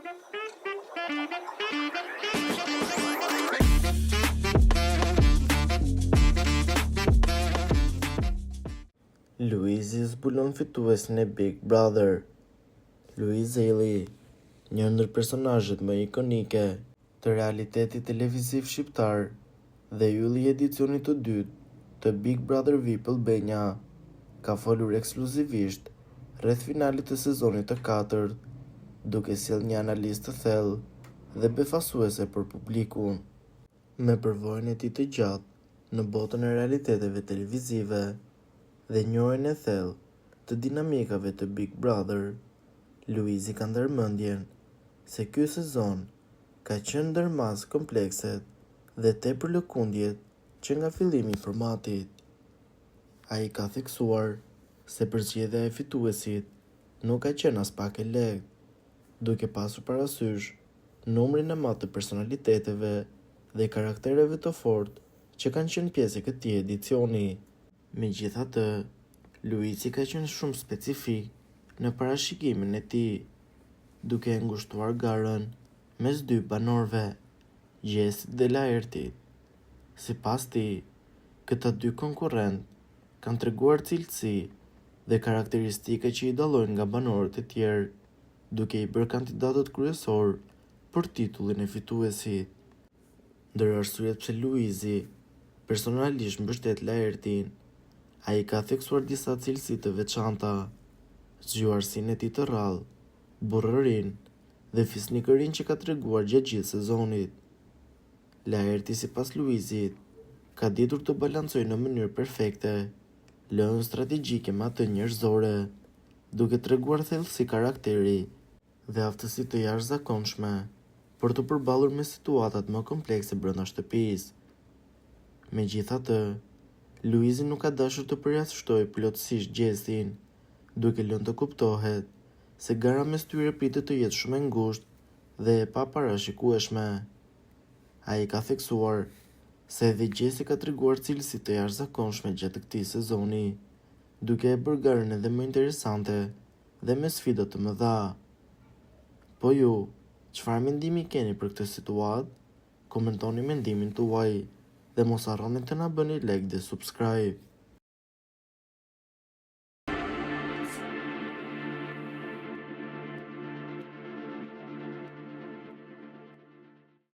Luizi zbulon fituesin e Big Brother. Louise Haley, një ndër personazhet më ikonike të realitetit televiziv shqiptar dhe ylli i edicionit të dytë të Big Brother VIP Albania, ka folur ekskluzivisht rreth finalit të sezonit të 4, duke sjellë një analizë të thellë dhe befasuese për publikun. Me përvojën e tij të gjatë në botën e realiteteve televizive dhe njohjen e thellë të dinamikave të Big Brother, Luizi ka ndërmendjen se ky sezon ka qenë ndërmas komplekset dhe tepër lëkundjet që nga fillimi i formatit. Ai ka theksuar se përzgjedhja e fituesit nuk ka qenë as pak e lehtë, duke pasur parasysh numrin e madh të personaliteteve dhe karaktereve të fortë që kanë qenë pjesë e këtij edicioni. Megjithatë, Luizi ka qenë shumë specifik në parashikimin e tij, duke e ngushtuar garën mes dy banorëve, Gjesit dhe Laertit. Sipas tij, këta dy konkurrentë kanë treguar cilësi dhe karakteristika që i dallojnë nga banorët e tjerë, duke i bërë kandidatët kryesor për titullin e fituesit. Ndër arsyet pse Luizi personalisht mbështet Laertin, ai ka theksuar disa cilësi të veçanta: zgjuarsinë e tij të rrallë, burrërinë dhe fisnikërinë që ka treguar gjatë gjithë sezonit. Laerti, sipas Luizit, ka ditur të balancojë në mënyrë perfekte lëndën strategjike me atë njerëzore, duke treguar thellësi karakteri dhe aftësi të jashtëzakonshme për të përballur me situatat më komplekse brenda shtëpisë. Megjithatë, Luizi nuk ka dashur të përjashtojë plotësisht Gjesin, duke lënë të kuptohet se gara mes tyre pritet të jetë shumë e ngushtë dhe e paparashikueshme. Ai ka theksuar se edhe Gjesi ka treguar cilësi të jashtëzakonshme gjatë këtij sezoni, duke e bërë garën edhe më interesante dhe me sfida të mëdha. Po ju, çfarë mendimi keni për këtë situatë? Komentoni mendimin tuaj dhe mos harroni të na bëni like dhe subscribe.